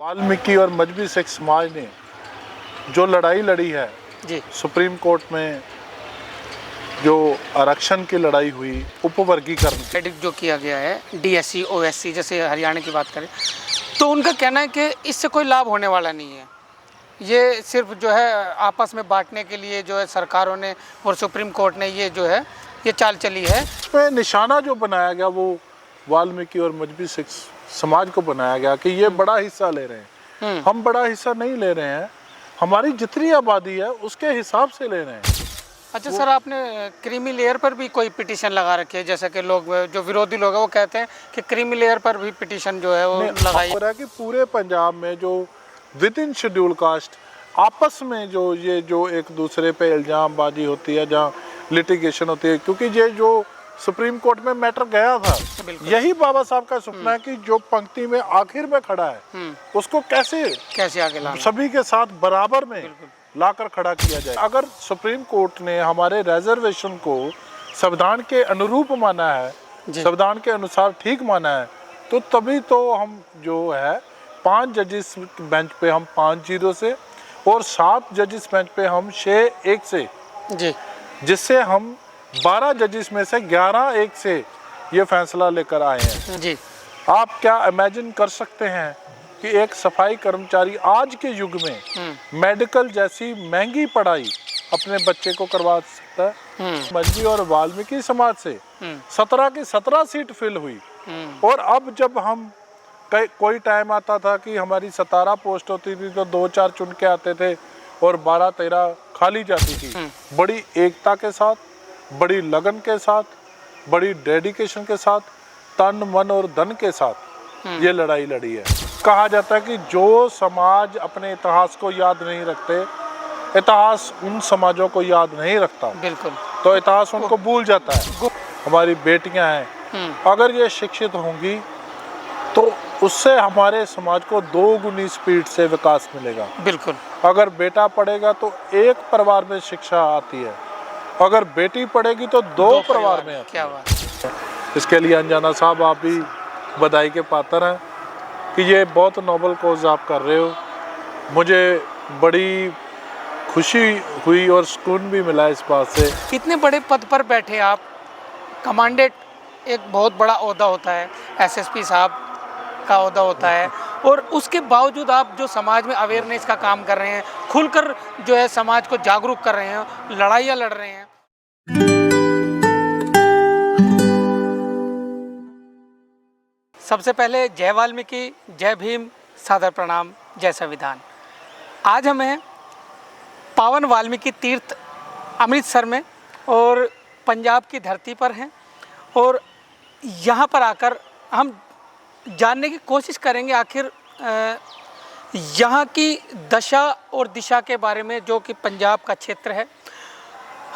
वाल्मीकि और मजबी सिख समाज ने जो लड़ाई लड़ी है जी सुप्रीम कोर्ट में, जो आरक्षण की लड़ाई हुई, उपवर्गीकरण एडिट जो किया गया है DSC OSC, जैसे हरियाणा की बात करें तो उनका कहना है कि इससे कोई लाभ होने वाला नहीं है। ये सिर्फ जो है आपस में बांटने के लिए जो है सरकारों ने और सुप्रीम कोर्ट ने ये जो है ये चाल चली है। में निशाना जो बनाया गया वो वाल्मीकि और मजबी सिख समाज को बनाया गया कि ये बड़ा हिस्सा ले रहे हैं। हम बड़ा हिस्सा नहीं ले रहे हैं, हमारी जितनी आबादी है उसके हिसाब से ले रहे हैं। अच्छा सर, आपने क्रीमी लेयर पर भी कोई पिटीशन लगा रखी है? जैसे कि लोग जो विरोधी लोग हैं वो कहते हैं कि क्रीमी लेयर पर भी पिटीशन जो है वो लगाई है कि पूरे पंजाब में जो विद इन शेड्यूल कास्ट आपस में जो ये जो एक दूसरे पे इल्जामबाजी होती है, जहाँ लिटिगेशन होती है, क्योंकि ये जो सुप्रीम कोर्ट में मैटर गया था, यही बाबा साहब का सपना है कि जो पंक्ति में आखिर में खड़ा है उसको कैसे आगे लाना, सभी के साथ बराबर में लाकर खड़ा किया जाए। अगर सुप्रीम कोर्ट ने हमारे रिजर्वेशन को संविधान के अनुरूप माना है, संविधान के अनुसार ठीक माना है, तो तभी तो हम जो है 5 जजेस बेंच पे हम 5-0 से और 7 जजेस बेंच पे हम 6-1 से जी, जिससे हम 12 जजेस में से 11-1 से ये फैसला लेकर आए हैं जी। आप क्या इमेजिन कर सकते हैं कि एक सफाई कर्मचारी आज के युग में मेडिकल जैसी महंगी पढ़ाई अपने बच्चे को करवा सकता है? मजबी और वाल्मीकि समाज से 17 की 17 सीट फिल हुई। और अब जब हम कोई टाइम आता था कि हमारी 17 पोस्ट होती थी तो 2-4 चुन के आते थे और 12-13 खाली जाती थी। बड़ी एकता के साथ, बड़ी लगन के साथ, बड़ी डेडिकेशन के साथ, तन मन और धन के साथ ये लड़ाई लड़ी है। कहा जाता है कि जो समाज अपने इतिहास को याद नहीं रखते, इतिहास उन समाजों को याद नहीं रखता। बिल्कुल। तो इतिहास उनको भूल जाता है। हमारी बेटियां हैं, अगर ये शिक्षित होंगी तो उससे हमारे समाज को 2 गुनी स्पीड से विकास मिलेगा। बिल्कुल। अगर बेटा पढ़ेगा तो एक परिवार में शिक्षा आती है, अगर बेटी पढ़ेगी तो 2 परिवार में आती है। क्या बात। इसके लिए अंजना साहब आप भी बधाई के पात्र हैं कि ये बहुत नोबल कॉज आप कर रहे हो। मुझे बड़ी खुशी हुई और सुकून भी मिला इस बात से। इतने बड़े पद पर बैठे आप, कमांडेंट एक बहुत बड़ा ओहदा होता है, SSP साहब का ओहदा होता है, और उसके बावजूद आप जो समाज में अवेयरनेस का काम कर रहे हैं, खुलकर जो है समाज को जागरूक कर रहे हैं, लड़ाइयाँ लड़ रहे हैं। सबसे पहले जय वाल्मीकि, जय भीम, सादर प्रणाम, जय संविधान। आज हम हैं पावन वाल्मीकि तीर्थ अमृतसर में और पंजाब की धरती पर हैं, और यहाँ पर आकर हम जानने की कोशिश करेंगे आखिर यहाँ की दशा और दिशा के बारे में, जो कि पंजाब का क्षेत्र है।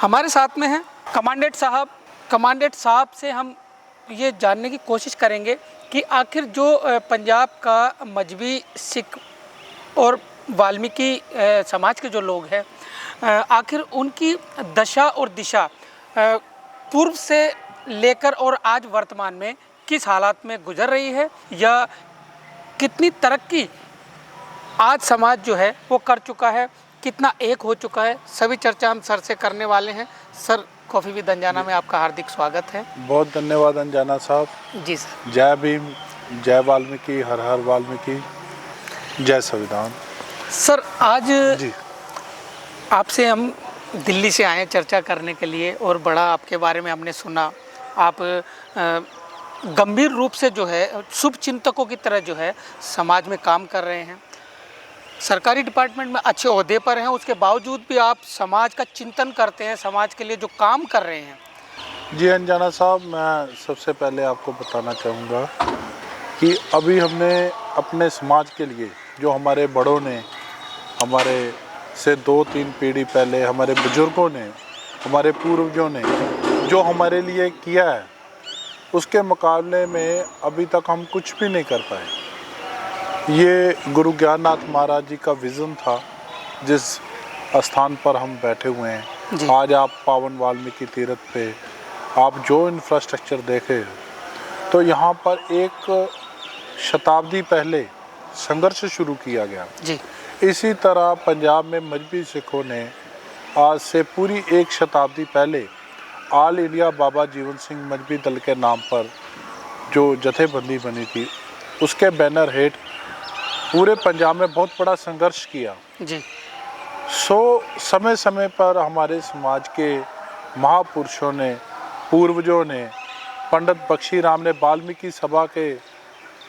हमारे साथ में हैं कमांडेंट साहब। कमांडेंट साहब से हम ये जानने की कोशिश करेंगे कि आखिर जो पंजाब का मजबी सिख और वाल्मीकि समाज के जो लोग हैं, आखिर उनकी दशा और दिशा पूर्व से लेकर और आज वर्तमान में किस हालात में गुजर रही है, या कितनी तरक्की आज समाज जो है वो कर चुका है, कितना एक हो चुका है, सभी चर्चा हम सर से करने वाले हैं। सर, कॉफ़ी विद अंजाना में आपका हार्दिक स्वागत है। बहुत धन्यवाद अंजाना साहब। जी सर। जय भीम, जय वाल्मीकि, हर हर वाल्मीकि, जय संविधान। सर, आज जी आपसे हम दिल्ली से आए चर्चा करने के लिए, और बड़ा आपके बारे में हमने सुना। आप गंभीर रूप से जो है शुभ चिंतकों की तरह जो है समाज में काम कर रहे हैं, सरकारी डिपार्टमेंट में अच्छे ओहदे पर हैं, उसके बावजूद भी आप समाज का चिंतन करते हैं, समाज के लिए जो काम कर रहे हैं। जी अंजाना साहब, मैं सबसे पहले आपको बताना चाहूँगा कि अभी हमने अपने समाज के लिए, जो हमारे बड़ों ने, हमारे से 2-3 पीढ़ी पहले हमारे बुजुर्गों ने, हमारे पूर्वजों ने जो हमारे लिए किया है, उसके मुकाबले में अभी तक हम कुछ भी नहीं कर पाए। ये गुरु ज्ञाननाथ महाराज जी का विज़न था, जिस स्थान पर हम बैठे हुए हैं आज। आप पावन वाल्मीकि तीर्थ पे आप जो इंफ्रास्ट्रक्चर देखे तो यहाँ पर एक शताब्दी पहले संघर्ष शुरू किया गया। जी इसी तरह पंजाब में मजहबी सिखों ने आज से पूरी एक शताब्दी पहले ऑल इंडिया बाबा जीवन सिंह मजहबी दल के नाम पर जो जथेबंदी बनी थी, उसके बैनर हेठ पूरे पंजाब में बहुत बड़ा संघर्ष किया। जी समय समय पर हमारे समाज के महापुरुषों ने, पूर्वजों ने, पंडित बख्शी राम ने वाल्मीकि सभा के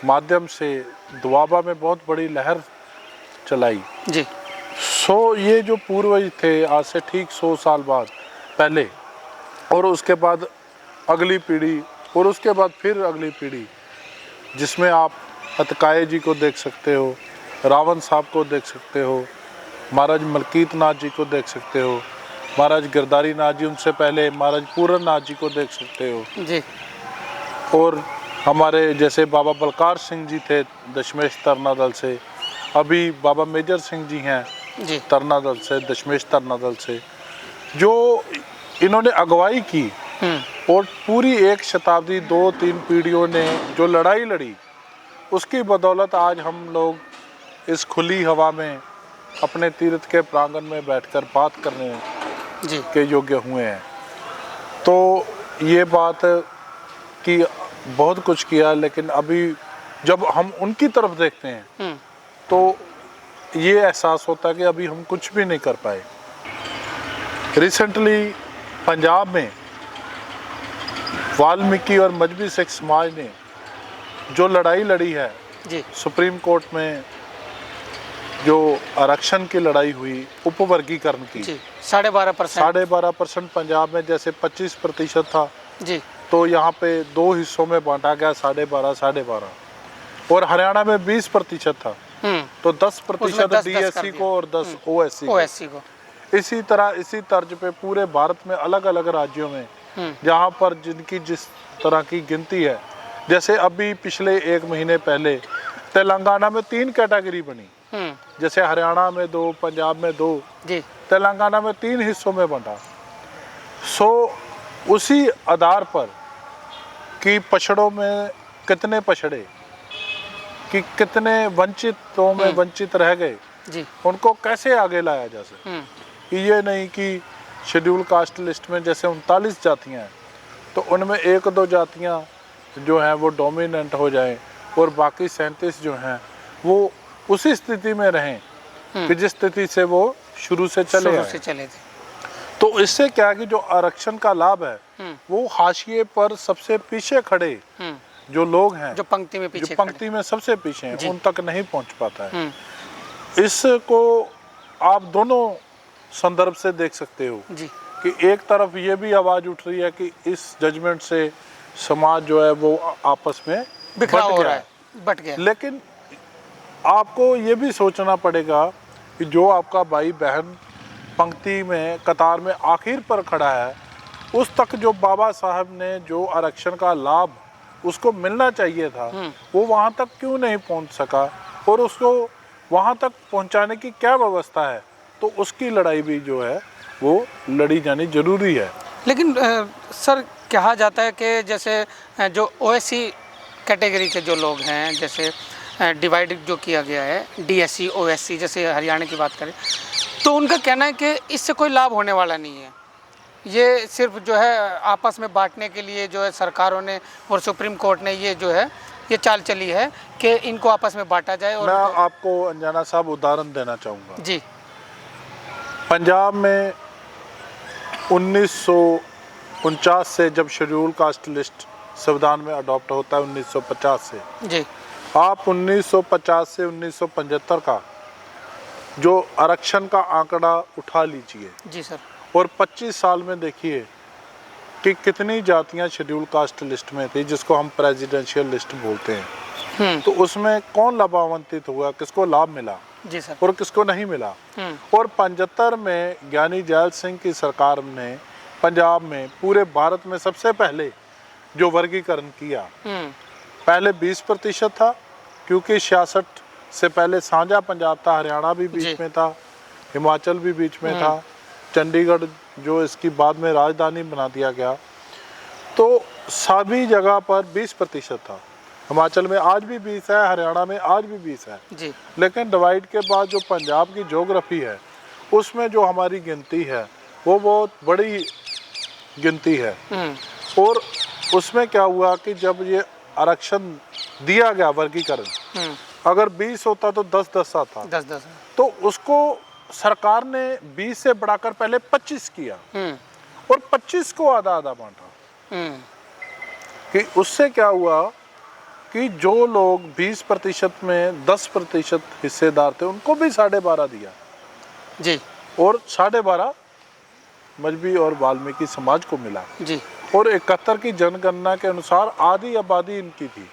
माध्यम से दुआबा में बहुत बड़ी लहर चलाई। जी ये जो पूर्वज थे आज से ठीक 100 साल बाद पहले, और उसके बाद अगली पीढ़ी, और उसके बाद फिर अगली पीढ़ी, जिसमें आप हतकाए जी को देख सकते हो, रावण साहब को देख सकते हो, महाराज मलकीत नाथ जी को देख सकते हो, महाराज गिरधारी नाथ जी, उनसे पहले महाराज पूरन नाथ जी को देख सकते हो जी, और हमारे जैसे बाबा बलकार सिंह जी थे दशमेश तरना दल से, अभी बाबा मेजर सिंह जी हैं जी तरना दल से, दशमेश तरना दल से, जो इन्होंने अगुवाई की और पूरी एक शताब्दी 2-3 पीढ़ियों ने जो लड़ाई लड़ी, उसकी बदौलत आज हम लोग इस खुली हवा में अपने तीर्थ के प्रांगण में बैठकर बात करने जी के योग्य हुए हैं। तो ये बात कि बहुत कुछ किया, लेकिन अभी जब हम उनकी तरफ देखते हैं तो ये एहसास होता है कि अभी हम कुछ भी नहीं कर पाए। रिसेंटली पंजाब में वाल्मीकि और मजहबी सिख समाज ने जो लड़ाई लड़ी है जी, सुप्रीम कोर्ट में, जो आरक्षण की लड़ाई हुई उपवर्गीकरण की, 12.5% पंजाब में जैसे 25% था जी, तो यहाँ पे 2 हिस्सों में बांटा गया 12.5, और हरियाणा में 20% था तो 10% डीएससी को और 10 ओएससी को। इसी तरह इसी तर्ज पे पूरे भारत में अलग अलग राज्यों में जहाँ पर जिनकी जिस तरह की गिनती है, जैसे अभी पिछले 1 महीने पहले तेलंगाना में 3 कैटेगरी बनी, जैसे हरियाणा में 2, पंजाब में 2, तेलंगाना में 3 हिस्सों में बंटा। उसी आधार पर कि पछड़ों में कितने पछड़े, कि कितने वंचितों में वंचित रह गए, उनको कैसे आगे लाया जा सके। ये नहीं कि शेड्यूल कास्ट लिस्ट में जैसे 39 जातियाँ हैं तो उनमें 1-2 जातियाँ जो हैं वो डोमिनेंट हो जाएं और बाकी 37 जो हैं वो उसी स्थिति में रहें कि जिस स्थिति से वो शुरू से चले थे। तो इससे क्या है कि जो आरक्षण का लाभ है वो हाशिए पर सबसे पीछे खड़े जो लोग हैं, जो पंक्ति में सबसे पीछे हैं, उन तक नहीं पहुंच पाता है। इसको आप दोनों संदर्भ से देख सकते हो जी। कि एक तरफ ये भी आवाज उठ रही है कि इस जजमेंट से समाज जो है वो आपस में बट गया, लेकिन आपको ये भी सोचना पड़ेगा कि जो आपका भाई बहन पंक्ति में कतार में आखिर पर खड़ा है, उस तक जो बाबा साहब ने जो आरक्षण का लाभ उसको मिलना चाहिए था वो वहाँ तक क्यों नहीं पहुँच सका, और उसको वहाँ तक पहुँचाने की क्या व्यवस्था है, तो उसकी लड़ाई भी जो है वो लड़ी जानी जरूरी है। लेकिन सर कहा जाता है कि जैसे जो ओएससी कैटेगरी के जो लोग हैं, जैसे डिवाइड जो किया गया है डीएससी ओएससी, जैसे हरियाणा की बात करें तो उनका कहना है कि इससे कोई लाभ होने वाला नहीं है, ये सिर्फ जो है आपस में बांटने के लिए जो है सरकारों ने और सुप्रीम कोर्ट ने ये जो है ये चाल चली है कि इनको आपस में बांटा जाए। और मैं आपको अंजना साहब उदाहरण देना चाहूँगा जी। पंजाब में 1949 से जब शेड्यूल कास्ट लिस्ट संविधान में अडॉप्ट होता है 1950 से जी, आप 1950 से 1975 का जो आरक्षण का आंकड़ा उठा लीजिए जी सर, और 25 साल में देखिए कि कितनी जातियां शेड्यूल कास्ट लिस्ट में थी, जिसको हम प्रेसिडेंशियल लिस्ट बोलते हैं। तो उसमें कौन लाभान्वित हुआ, किसको लाभ मिला जी सर, और किसको नहीं मिला। और 75 में ज्ञानी जैल सिंह की सरकार ने पंजाब में पूरे भारत में सबसे पहले जो वर्गीकरण किया, पहले 20% था क्योंकि 66 से पहले साझा पंजाब था, हरियाणा भी बीच में था, हिमाचल भी बीच में था, चंडीगढ़ जो इसकी बाद में राजधानी बना दिया गया, तो सभी जगह पर 20% था। हिमाचल में आज भी 20 है, हरियाणा में आज भी 20 है जी। लेकिन डिवाइड के बाद जो पंजाब की ज्योग्राफी है उसमें जो हमारी गिनती है वो बहुत बड़ी गिनती है। और उसमें क्या हुआ कि जब ये आरक्षण दिया गया वर्गीकरण, अगर 20 होता तो 10-10 आता, 10-10, तो उसको सरकार ने 20 से बढ़ाकर पहले 25 किया और 25 को आधा आधा बांटा। कि उससे क्या हुआ कि जो लोग 20% में 10% हिस्सेदार थे उनको भी 12.5 दिया जी। और 12.5 मजबी और वाल्मीकि समाज को मिला जी। और 71 की जनगणना के अनुसार आधी आबादी इनकी थी,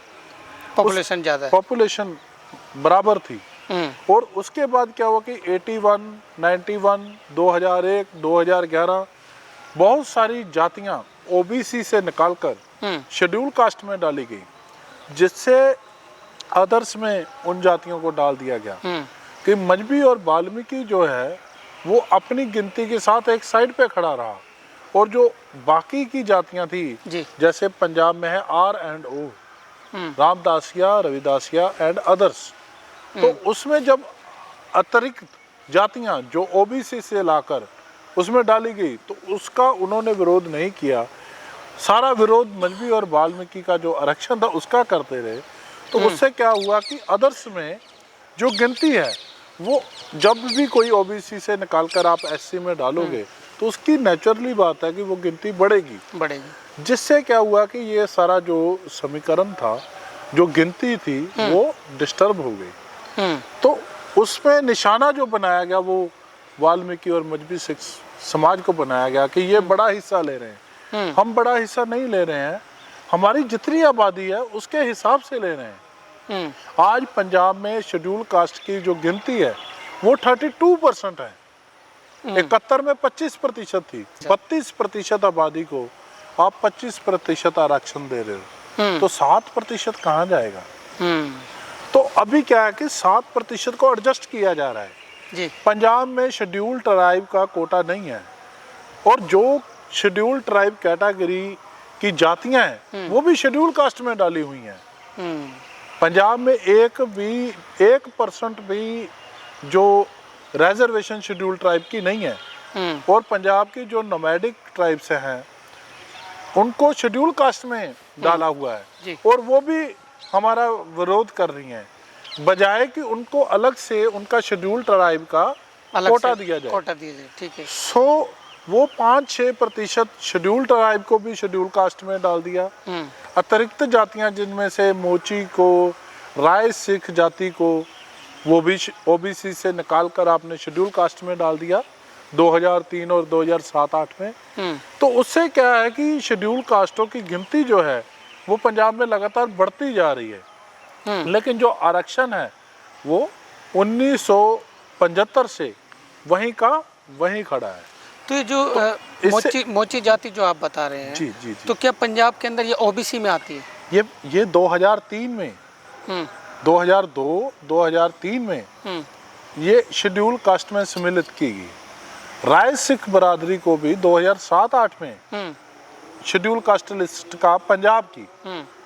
पॉपुलेशन ज़्यादा है, पॉपुलेशन बराबर थी। और उसके बाद क्या हुआ कि 81, 91, 2001, 2011 बहुत सारी जातियां ओबीसी से निकालकर शेड्यूल कास्ट में डाली गई, जिससे अदर्स में उन जातियों को डाल दिया गया कि मजबी और वाल्मीकि जो है वो अपनी गिनती के साथ एक साइड पे खड़ा रहा और जो बाकी की जातियां थी जी। जैसे पंजाब में है R&O, Ramdasia, Ravidassia and others, तो उसमें जब अतिरिक्त जातियां जो ओबीसी से लाकर उसमें डाली गई तो उसका उन्होंने विरोध नहीं किया। सारा विरोध मजबी और वाल्मीकि का जो आरक्षण था उसका करते रहे। तो उससे क्या हुआ कि अदर्स में जो गिनती है वो जब भी कोई ओबीसी से निकालकर आप एससी में डालोगे तो उसकी नेचुरली बात है कि वो गिनती बढ़ेगी। जिससे क्या हुआ कि ये सारा जो समीकरण था, जो गिनती थी वो डिस्टर्ब हो गई। तो उसमें निशाना जो बनाया गया वो वाल्मीकि और मजबी सिख समाज को बनाया गया कि ये बड़ा हिस्सा ले रहे हैं। हम बड़ा हिस्सा नहीं ले रहे हैं, हमारी जितनी आबादी है उसके हिसाब से ले रहे हैं। आज पंजाब में शेड्यूल कास्ट की जो गिनती है वो 32% है। 71 में 25% थी। 32% आबादी को आप 25% आरक्षण दे रहे हो तो 7% कहाँ जाएगा? तो अभी क्या है कि 7% को एडजस्ट किया जा रहा है जी। पंजाब में शेड्यूल ट्राइब का कोटा नहीं है और जो शेड्यूल ट्राइब कैटेगरी की जातियां हैं वो भी शेड्यूल कास्ट में डाली हुई हैं। पंजाब में 1% भी जो रिजर्वेशन शेड्यूल ट्राइब की नहीं है और पंजाब की जो नोमैडिक ट्राइब्स हैं उनको शेड्यूल कास्ट में डाला हुआ है और वो भी हमारा विरोध कर रही हैं, बजाय कि उनको अलग से उनका शेड्यूल ट्राइब का कोटा दिया जाए। ठीक है। सो वो 5-6% शेड्यूल ट्राइब को भी शेड्यूल कास्ट में डाल दिया। अतिरिक्त जातियां जिनमें से मोची को, राय सिख जाति को वो भी ओबीसी से निकाल कर आपने शेड्यूल कास्ट में डाल दिया 2003 और 2007-08 में। तो उससे क्या है कि शेड्यूल कास्टों की गिनती जो है वो पंजाब में लगातार बढ़ती जा रही है। लेकिन जो आरक्षण है वो 1975 से वहीं का वहीं खड़ा है। तो ये जो मोची जाति जो आप बता रहे हैं जी, तो क्या पंजाब के अंदर ये ओबीसी में आती है? ये 2003 में 2002-2003 में ये शेड्यूल कास्ट में सम्मिलित की गई। राय सिख बरादरी को भी 2007-08 में शेड्यूल कास्ट लिस्ट का पंजाब की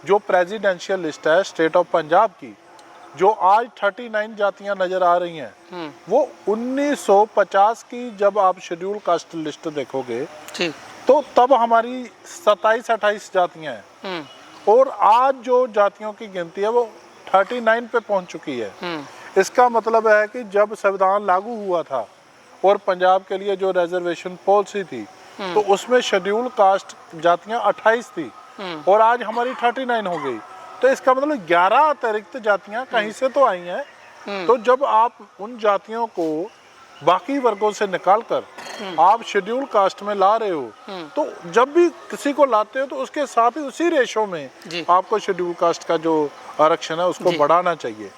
जो प्रेसिडेंशियल लिस्ट है स्टेट ऑफ पंजाब की, जो आज 39 जातियां नजर आ रही हैं वो 1950 की जब आप शेड्यूल कास्ट लिस्ट देखोगे तो तब हमारी 27-28 जातियां हैं और आज जो जातियों की गिनती है वो 39 पे पहुंच चुकी है। इसका मतलब है कि जब संविधान लागू हुआ था और पंजाब के लिए जो रिजर्वेशन पॉलिसी थी तो उसमें शेड्यूल कास्ट जातियां 28 थी और आज हमारी 39 हो गई। तो इसका मतलब 11 अतिरिक्त जातियां कहीं से तो आई हैं। तो जब आप उन जातियों को बाकी वर्गों से निकालकर आप शेड्यूल कास्ट में ला रहे हो तो जब भी किसी को लाते हो तो उसके साथ ही उसी रेशो में आपको शेड्यूल कास्ट का जो आरक्षण है उसको बढ़ाना चाहिए।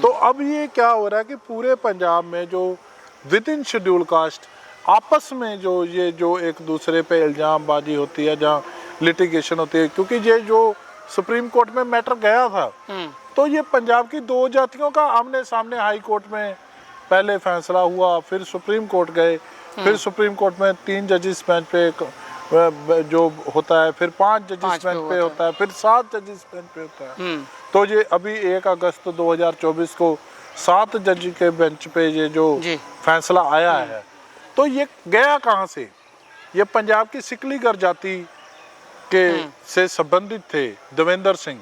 तो अब ये क्या हो रहा है कि पूरे पंजाब में जो विद इन शेड्यूल कास्ट आपस में जो एक दूसरे पे इल्जाम बाजी होती है, जहाँ लिटिगेशन होती है, क्योंकि ये जो सुप्रीम कोर्ट में मैटर गया था तो ये पंजाब की 2 जातियों का आमने सामने हाई कोर्ट में पहले फैसला हुआ, फिर सुप्रीम कोर्ट गए, फिर सुप्रीम कोर्ट में 3 जजेस बेंच पे जो होता है, फिर 5 जजेस पांच पे बेंच पे होता है, फिर 7 जजेस बेंच पे होता है। हम्म, तो ये अभी 1 अगस्त 2024 को 7 जज के बेंच पे ये जो जी फैसला आया है, तो ये गया कहाँ से? ये पंजाब की सिकलीगर जाति के से संबंधित थे। Devendra Singh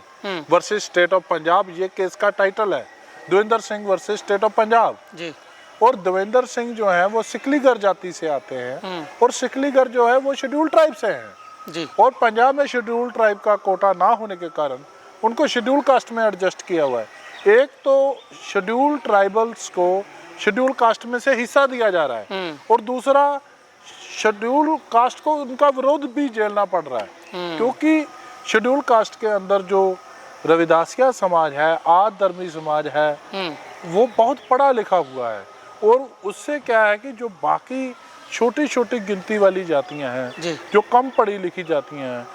versus state of Punjab, ये केस का टाइटल है, Devendra Singh versus state of Punjab. जी और देवेंद्र सिंह जो है वो सिकलीगर जाति से आते हैं, और सिकलीगर जो है वो शेड्यूल ट्राइब से हैं। जी और पंजाब में शेड्यूल ट्राइब का कोटा ना होने के कारण उनको शेड्यूल कास्ट में एडजस्ट किया हुआ है। एक तो शेड्यूल ट्राइबल्स को शेड्यूल कास्ट में से हिस्सा दिया जा रहा है, और दूसरा शेड्यूल कास्ट को उनका विरोध भी झेलना पड़ रहा है, क्योंकि शेड्यूल कास्ट के अंदर जो रविदासिया समाज है, आद धर्मी समाज है, वो बहुत पढ़ा लिखा हुआ है, और उससे क्या है कि जो बाकी छोटी छोटी गिनती वाली जातियां हैं, जो कम पढ़ी लिखी जातियां हैं,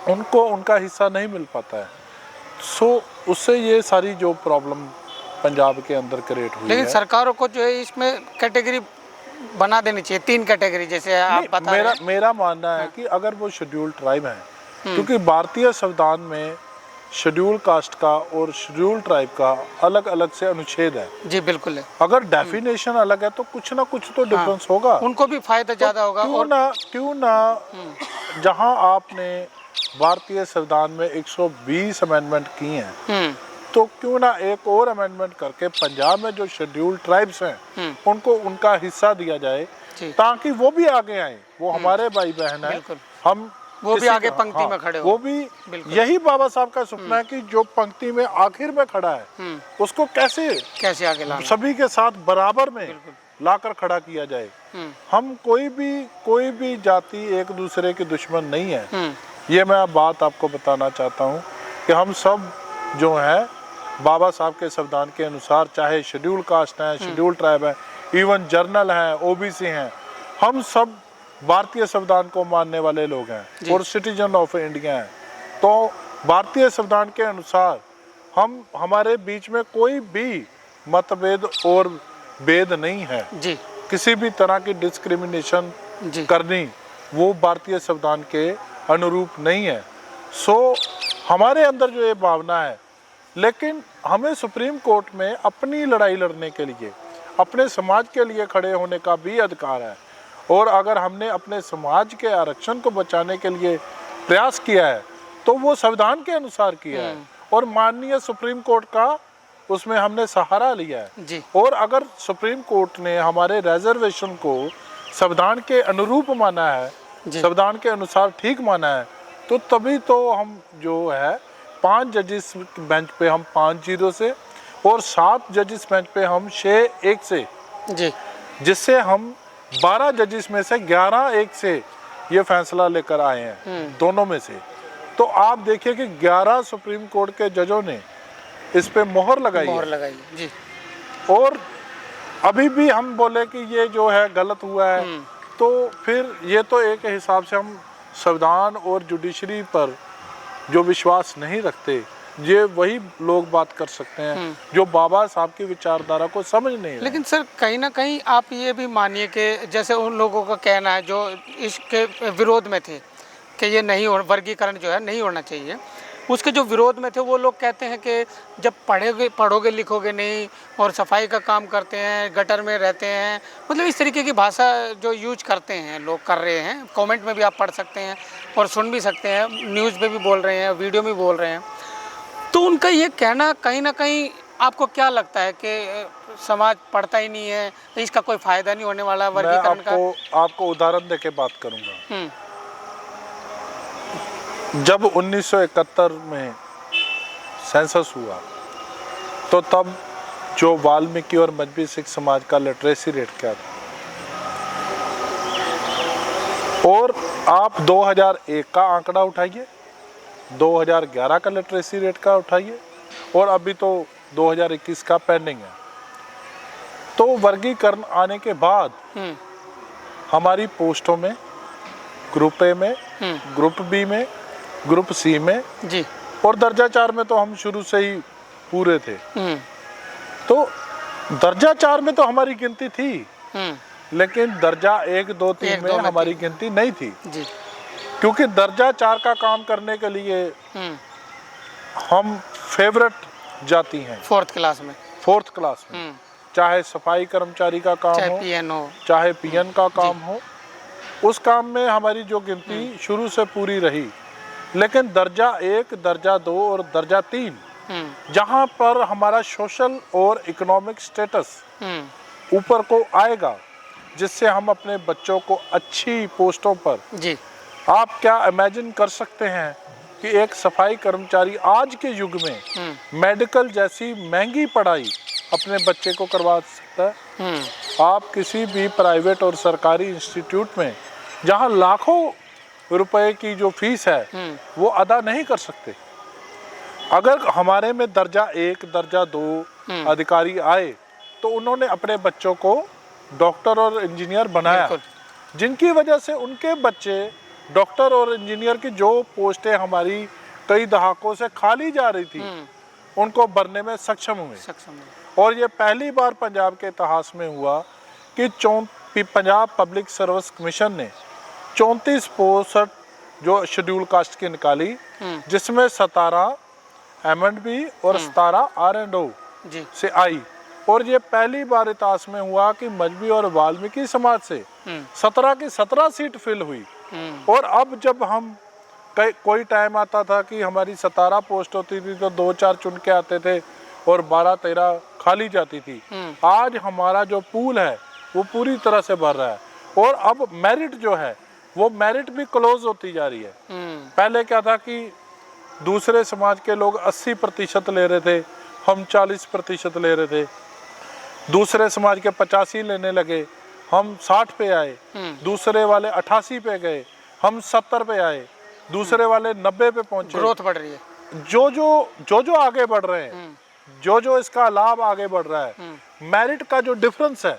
उनको उनका हिस्सा नहीं मिल पाता है। सो उससे ये सारी जो प्रॉब्लम पंजाब के अंदर क्रिएट हुई लेकिन है। सरकारों को जो है इसमें कैटेगरी बना देनी चाहिए, 3 कैटेगरी जैसे आप बता रहे हैं। मेरा मानना है कि अगर वो शेड्यूल ट्राइब है, क्योंकि भारतीय संविधान में शेड्यूल कास्ट का और शेड्यूल ट्राइब का अलग अलग से अनुच्छेद है। जी बिल्कुल है। अगर डेफिनेशन अलग है तो कुछ ना कुछ तो डिफरेंस होगा, उनको भी फायदा ज्यादा होगा। क्यों ना जहां आपने भारतीय संविधान में 120 अमेंडमेंट किए हैं, तो क्यों ना एक और अमेंडमेंट करके पंजाब में जो शेड्यूल ट्राइब्स हैं उनको उनका हिस्सा दिया जाए, ताकि वो भी आगे आए। वो हमारे भाई बहन है, हम वो भी आगे पंक्ति में खड़े हो। वो भी यही बाबा साहब का सपना है कि जो पंक्ति में आखिर में खड़ा है उसको कैसे आगे लाना, सभी के साथ बराबर में लाकर खड़ा किया जाए। हम कोई भी जाति एक दूसरे के दुश्मन नहीं है। ये मैं बात आपको बताना चाहता हूँ कि हम सब जो है बाबा साहब के संविधान के अनुसार, चाहे शेड्यूल कास्ट है, शेड्यूल ट्राइब है, इवन जर्नल है, ओबीसी हैं, हम सब भारतीय संविधान को मानने वाले लोग हैं और सिटीजन ऑफ इंडिया हैं। तो भारतीय संविधान के अनुसार हमारे बीच में कोई भी मतभेद और भेद नहीं है जी। किसी भी तरह की डिस्क्रिमिनेशन करनी वो भारतीय संविधान के अनुरूप नहीं है। सो हमारे अंदर जो ये भावना है, लेकिन हमें सुप्रीम कोर्ट में अपनी लड़ाई लड़ने के लिए, अपने समाज के लिए खड़े होने का भी अधिकार है। और अगर हमने अपने समाज के आरक्षण को बचाने के लिए प्रयास किया है तो वो संविधान के अनुसार किया है, और माननीय सुप्रीम कोर्ट का उसमें हमने सहारा लिया है जी। और अगर सुप्रीम कोर्ट ने हमारे रिजर्वेशन को संविधान के अनुरूप माना है, संविधान के अनुसार ठीक माना है, तो तभी तो हम जो है 5 जजेस बेंच पे हम 5-0 से और 7 जजेस बेंच पे हम 6-1 से जी, जिससे हम 12 जजेस में से 11-1 से ये फैसला लेकर आए हैं दोनों में से। तो आप देखिए कि 11 सुप्रीम कोर्ट के जजों ने इस पे मोहर लगाई जी। और अभी भी हम बोले कि ये जो है गलत हुआ है, तो फिर ये तो एक हिसाब से हम संविधान और जुडिशरी पर जो विश्वास नहीं रखते, ये वही लोग बात कर सकते हैं जो बाबा साहब की विचारधारा को समझ नहीं रहे। लेकिन सर कहीं ना कहीं आप ये भी मानिए कि जैसे उन लोगों का कहना है जो इसके विरोध में थे कि ये नहीं हो, वर्गीकरण जो है नहीं होना चाहिए, उसके जो विरोध में थे वो लोग कहते हैं कि जब पढ़ोगे लिखोगे नहीं और सफाई का काम करते हैं, गटर में रहते हैं, मतलब इस तरीके की भाषा जो यूज करते हैं लोग, कर रहे हैं। कमेंट में भी आप पढ़ सकते हैं और सुन भी सकते हैं, न्यूज़ पे भी बोल रहे हैं, वीडियो में बोल रहे हैं। तो उनका ये कहना कहीं ना कहीं आपको क्या लगता है कि समाज पढ़ता ही नहीं है, इसका कोई फायदा नहीं होने वाला वर्गीकरण का? आपको उदाहरण देके बात करूंगा। जब 1971 में सेंसस हुआ तो तब जो वाल्मीकि और मजबी सिख समाज का लिटरेसी रेट क्या था, और आप 2001 का आंकड़ा उठाइए, 2011 का लिटरेसी रेट का उठाइए, और अभी तो 2021 का पेंडिंग है। तो वर्गीकरण आने के बाद हमारी पोस्टों में ग्रुप ए में, ग्रुप बी में, ग्रुप सी में जी, और दर्जा 4 में तो हम शुरू से ही पूरे थे। तो दर्जा 4 में तो हमारी गिनती थी, लेकिन दर्जा 1, 2, 3 में हमारी गिनती नहीं थी। जी। क्योंकि दर्जा 4 का काम करने के लिए हम फेवरेट जाती हैं 4th क्लास में, 4th क्लास में, चाहे सफाई कर्मचारी का काम चाहे हो, पीएन हो, चाहे पीएन का काम हो, उस काम में हमारी जो गिनती शुरू से पूरी रही। लेकिन दर्जा 1, दर्जा 2 और दर्जा 3 जहाँ पर हमारा सोशल और इकोनॉमिक स्टेटस ऊपर को आएगा, जिससे हम अपने बच्चों को अच्छी पोस्टों पर, जी आप क्या इमेजिन कर सकते हैं कि एक सफाई कर्मचारी आज के युग में मेडिकल जैसी महंगी पढ़ाई अपने बच्चे को करवा सकता है? आप किसी भी प्राइवेट और सरकारी इंस्टीट्यूट में जहां लाखों रुपए की जो फीस है वो अदा नहीं कर सकते। अगर हमारे में दर्जा 1, दर्जा 2 अधिकारी आए तो उन्होंने अपने बच्चों को डॉक्टर और इंजीनियर बनाया, जिनकी वजह से उनके बच्चे डॉक्टर और इंजीनियर की जो पोस्टें हमारी कई दहाकों से खाली जा रही थी उनको भरने में सक्षम हुए। और ये पहली बार पंजाब के इतिहास में हुआ कि पंजाब पब्लिक सर्विस कमीशन ने 34 पोस्ट जो शेड्यूल कास्ट की निकाली, जिसमें 17 M&B और 17 R&O से आई। और ये पहली बार इतिहास में हुआ कि मजबी और वाल्मीकि समाज से 17 की 17 सीट फिल हुई। और अब जब हम कोई टाइम आता था कि हमारी 17 पोस्ट होती थी तो 2-4 चुन के आते थे और 12-13 खाली जाती थी। आज हमारा जो पूल है वो पूरी तरह से भर रहा है। और अब मेरिट जो है वो मेरिट भी क्लोज होती जा रही है। पहले क्या था कि दूसरे समाज के लोग 80% ले रहे थे, हम 40% ले रहे थे। दूसरे समाज के 85 लेने लगे, हम 60 पे आए। दूसरे वाले 88 पे गए, हम 70 पे आए। दूसरे वाले 90 पे पहुंचे। ग्रोथ बढ़ रही है। जो आगे बढ़ रहे हैं, जो इसका लाभ आगे बढ़ रहा है, मेरिट का जो डिफरेंस है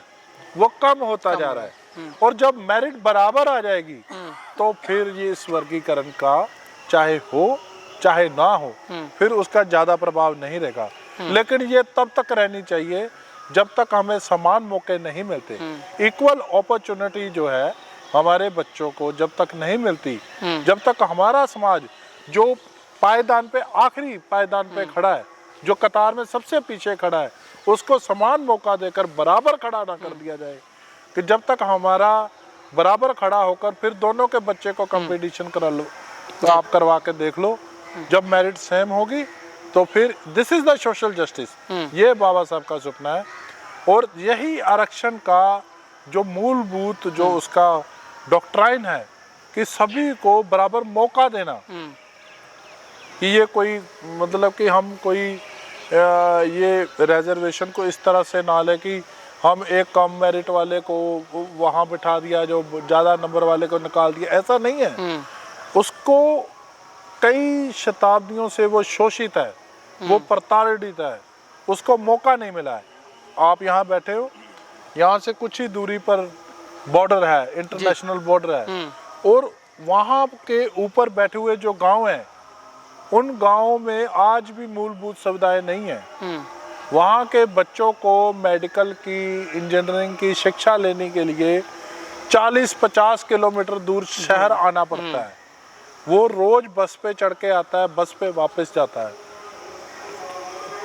वो कम होता जा रहा है। और जब मेरिट बराबर आ जाएगी तो फिर ये इस वर्गीकरण का चाहे हो चाहे ना हो फिर उसका ज्यादा प्रभाव नहीं रहेगा। लेकिन ये तब तक रहनी चाहिए जब तक हमें समान मौके नहीं मिलते। इक्वल अपॉर्चुनिटी जो है हमारे बच्चों को जब तक नहीं मिलती, जब तक हमारा समाज जो पायदान पे आखिरी पायदान पे खड़ा है, जो कतार में सबसे पीछे खड़ा है, उसको समान मौका देकर बराबर खड़ा ना कर दिया जाए। कि जब तक हमारा बराबर खड़ा होकर फिर दोनों के बच्चे को कंपटीशन करा लो, तो आप करवा के देख लो, जब मेरिट सेम होगी तो फिर this is the social justice. ये बाबा साहब का सपना है। और यही आरक्षण का जो मूलभूत जो उसका डॉक्ट्राइन है कि सभी को बराबर मौका देना। कि ये कोई मतलब कि हम कोई ये रिजर्वेशन को इस तरह से ना ले कि हम एक कम मेरिट वाले को वहाँ बिठा दिया, जो ज़्यादा नंबर वाले को निकाल दिया, ऐसा नहीं है। उसको कई शताब्दियों से वो शोषित है, वो प्रताड़ित है, उसको मौका नहीं मिला है। आप यहाँ बैठे हो, यहाँ से कुछ ही दूरी पर बॉर्डर है, इंटरनेशनल बॉर्डर है, और वहाँ के ऊपर बैठे हुए जो गांव हैं, उन गांवों में आज भी मूलभूत सुविधाएं नहीं है। वहाँ के बच्चों को मेडिकल की, इंजीनियरिंग की शिक्षा लेने के लिए 40-50 किलोमीटर दूर शहर आना पड़ता है। वो रोज बस पे चढ़ के आता है, बस पे वापस जाता है।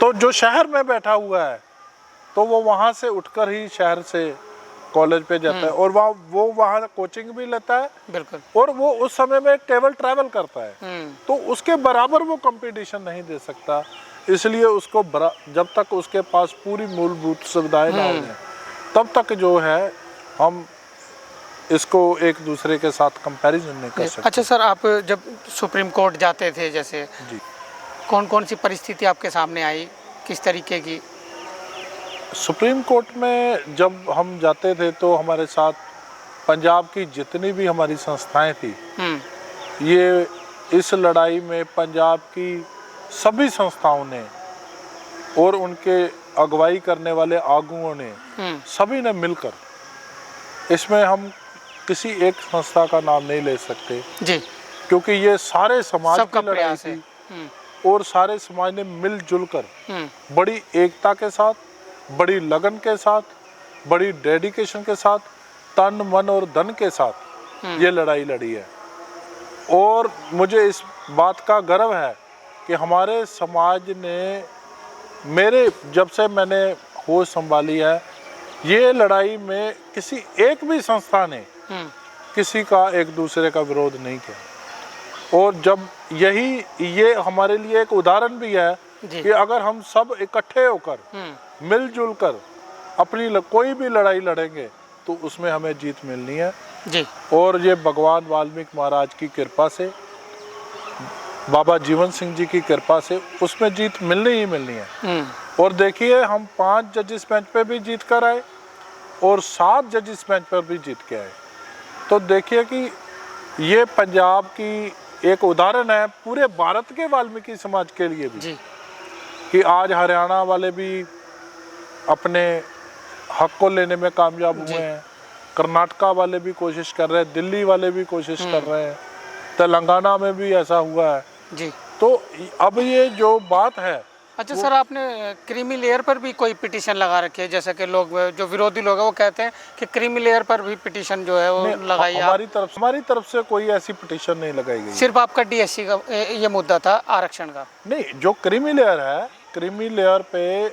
तो जो शहर में बैठा हुआ है तो वो वहाँ से उठकर ही शहर से कॉलेज पे जाता है, और वो वहाँ कोचिंग भी लेता है। बिल्कुल। और वो उस समय में केवल ट्रैवल करता है, तो उसके बराबर वो कंपटीशन नहीं दे सकता। इसलिए उसको जब तक उसके पास पूरी मूलभूत सुविधाएं ना हो तब तक जो है हम इसको एक दूसरे के साथ कंपैरिजन नहीं कर सकते। अच्छा सर, आप जब सुप्रीम कोर्ट जाते थे, जैसे जी, कौन कौन सी परिस्थिति आपके सामने आई, किस तरीके की? सुप्रीम कोर्ट में जब हम जाते थे तो हमारे साथ पंजाब की जितनी भी हमारी संस्थाएं थी, ये इस लड़ाई में पंजाब की सभी संस्थाओं ने और उनके अगुवाई करने वाले आगुओं ने सभी ने मिलकर, इसमें हम किसी एक संस्था का नाम नहीं ले सकते जी, क्योंकि ये सारे समाज की लड़ाई थी। और सारे समाज ने मिलजुल कर बड़ी एकता के साथ, बड़ी लगन के साथ, बड़ी डेडिकेशन के साथ, तन मन और धन के साथ ये लड़ाई लड़ी है। और मुझे इस बात का गर्व है कि हमारे समाज ने मेरे जब से मैंने होश संभाली है, ये लड़ाई में किसी एक भी संस्था ने किसी का एक दूसरे का विरोध नहीं किया। और जब ये हमारे लिए एक उदाहरण भी है कि अगर हम सब इकट्ठे होकर मिलजुल कर अपनी कोई भी लड़ाई लड़ेंगे तो उसमें हमें जीत मिलनी है जी। और ये भगवान वाल्मीकि महाराज की कृपा से, बाबा जीवन सिंह जी की कृपा से उसमें जीत मिलनी ही मिलनी है। और देखिए, हम 5 जजेस बेंच पे भी जीत कर आए और 7 जजेस बेंच पर भी जीत के आए। तो देखिए कि ये पंजाब की एक उदाहरण है पूरे भारत के वाल्मीकि समाज के लिए भी जी। कि आज हरियाणा वाले भी अपने हक को लेने में कामयाब हुए हैं, कर्नाटका वाले भी कोशिश कर रहे हैं, दिल्ली वाले भी कोशिश कर रहे हैं, तेलंगाना में भी ऐसा हुआ है जी। तो अब ये जो बात है। अच्छा सर, आपने क्रीमी लेयर पर भी कोई पिटीशन लगा रखी है? जैसे कि लोग जो विरोधी लोग हैं वो कहते हैं कि क्रीमी लेयर पर भी पिटीशन जो है वो लगाई है। हमारी तरफ से कोई ऐसी पिटीशन नहीं लगाई गई। सिर्फ आपका डीएससी का ये मुद्दा था आरक्षण का? नहीं, जो क्रीमी लेयर है, क्रीमी लेयर पे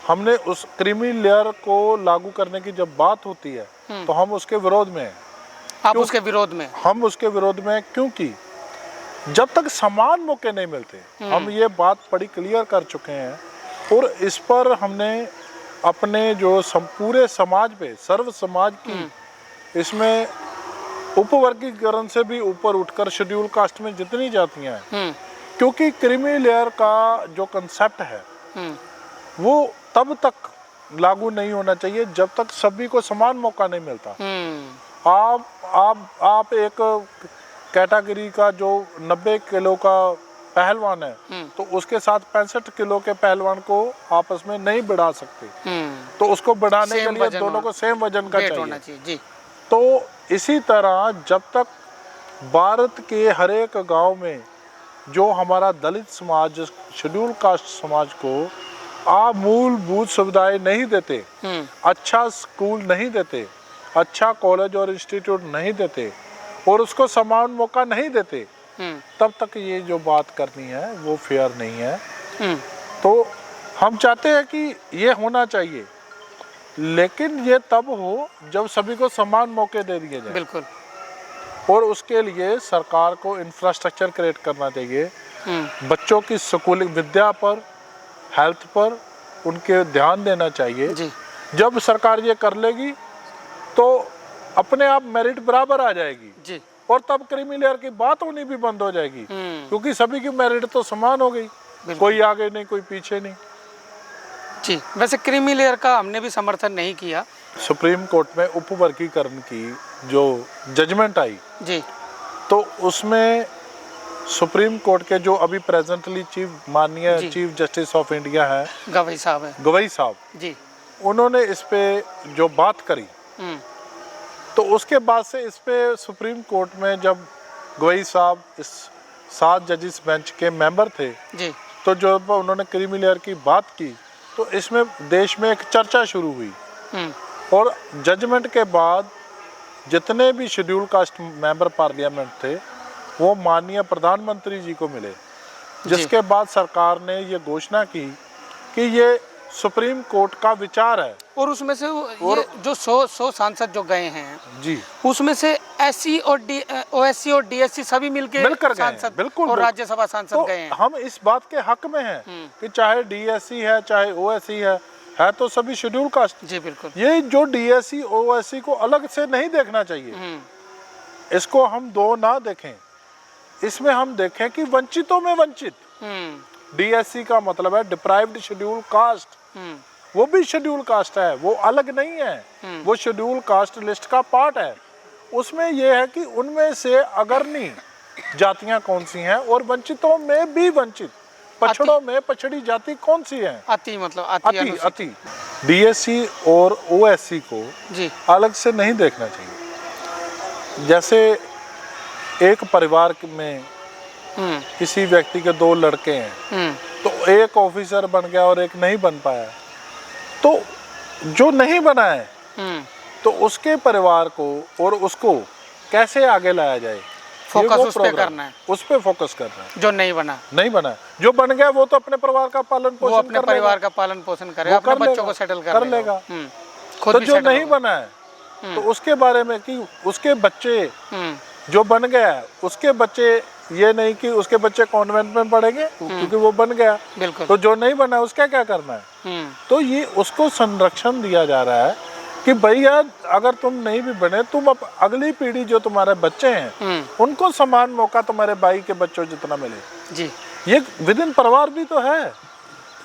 हमने उस क्रीमी लेयर को लागू करने की जब बात होती है तो हम उसके विरोध में हैं। आप उसके विरोध में? हम उसके विरोध में क्योंकि जब तक समान मौके नहीं मिलते, हम ये बात बड़ी क्लियर कर चुके हैं और इस पर हमने अपने जो पूरे समाज पे, सर्व समाज की, इसमें उपवर्गीकरण से भी ऊपर उठकर शेड्यूल कास्ट में जितनी जातियां हैं, क्योंकि क्रीमी लेयर का जो कंसेप्ट है वो तब तक लागू नहीं होना चाहिए जब तक सभी को समान मौका नहीं मिलता। आप एक कैटेगरी का जो 90 किलो का पहलवान है तो उसके साथ 65 किलो के पहलवान को आपस में नहीं बढ़ा सकते, तो उसको बढ़ाने के लिए दोनों को सेम वजन का चाहिए जी। तो इसी तरह जब तक भारत के हर एक गांव में जो हमारा दलित समाज, शेड्यूल कास्ट समाज को आप मूलभूत सुविधाएं नहीं देते, अच्छा स्कूल नहीं देते, अच्छा कॉलेज और इंस्टीट्यूट नहीं देते और उसको समान मौका नहीं देते, तब तक ये जो बात करनी है वो फेयर नहीं है। तो हम चाहते हैं कि ये होना चाहिए, लेकिन ये तब हो जब सभी को समान मौके दे दिए जाए। बिल्कुल। और उसके लिए सरकार को इंफ्रास्ट्रक्चर क्रिएट करना चाहिए, बच्चों की स्कूली विद्या पर, हेल्थ पर उनके ध्यान देना चाहिए जी। जब सरकार ये कर लेगी तो अपने आप मेरिट बराबर आ जाएगी जी। और तब क्रीमी लेयर की बात होनी भी बंद हो जाएगी, क्योंकि सभी की मेरिट तो समान हो गई, कोई आगे नहीं कोई पीछे नहीं। जी। वैसे क्रीमी लेयर का हमने भी समर्थन नहीं किया। सुप्रीम कोर्ट में उपवर्गीकरण की जो जजमेंट आई जी, तो उसमें सुप्रीम कोर्ट के जो अभी प्रेजेंटली माननीय चीफ जस्टिस ऑफ इंडिया है गवई साहब जी, उन्होंने इस पे जो बात करी तो उसके बाद से इस पे सुप्रीम कोर्ट में जब गवई साहब इस 7 जजेस बेंच के मेंबर थे जी, तो जब उन्होंने क्रीमी लेयर की बात की तो इसमें देश में एक चर्चा शुरू हुई और जजमेंट के बाद जितने भी शेड्यूल कास्ट मेंबर पार्लियामेंट थे वो माननीय प्रधानमंत्री जी को मिले, जिसके बाद सरकार ने ये घोषणा की कि ये सुप्रीम कोर्ट का विचार है। और उसमें से ये जो 100 सांसद जो गए हैं जी, उसमें से एससी और ओएससी और डीएससी सभी मिलकर सांसद बिल्कुल और राज्यसभा सांसद तो गए हैं। हम इस बात के हक में हैं कि चाहे डीएससी है चाहे ओएससी है तो सभी शेड्यूल कास्ट। जी बिल्कुल। ये जो डीएससी ओएससी को अलग से नहीं देखना चाहिए, इसको हम दो ना देखें, इसमें हम देखें कि वंचितों में वंचित। डीएससी का मतलब है डिप्राइव्ड शेड्यूल कास्ट, वो भी शेड्यूल कास्ट है, वो अलग नहीं है, वो शेड्यूल कास्ट लिस्ट का पार्ट है। उसमें ये है कि उनमें से अग्रणी जातियां कौन सी हैं और वंचितों में भी वंचित, पछड़ों में पछड़ी जाति कौन सी है, अति मतलब अति। डीएससी और ओएससी को जी अलग से नहीं देखना चाहिए। जैसे एक परिवार में किसी व्यक्ति के 2 लड़के हैं तो एक ऑफिसर बन गया और एक नहीं बन पाया, तो जो नहीं बना है तो उसके परिवार को और उसको कैसे आगे लाया जाए, फोकस वो उस पे program, करना है, उस पे फोकस कर रहे हैं। जो नहीं बना नहीं बना, जो बन गया वो तो अपने परिवार का पालन वो पोषण अपने कर परिवार लेगा, का पालन पोषण करे, वो अपने कर बच्चों लेगा, को सेटल कर कर लेगा। खुद तो भी जो सेटल नहीं होगा। बना है तो उसके बारे में कि उसके बच्चे हम्म, जो बन गया है, उसके बच्चे, ये नहीं कि उसके बच्चे कॉन्वेंट में पढ़ेंगे क्योंकि वो बन गया, बिल्कुल। तो जो नहीं बना उसका क्या करना है। तो ये उसको संरक्षण दिया जा रहा है कि भैया अगर तुम नहीं भी बने, तुम अब अगली पीढ़ी जो तुम्हारे बच्चे हैं उनको समान मौका तुम्हारे भाई के बच्चों जितना मिले जी। ये विद इन परिवार भी तो है।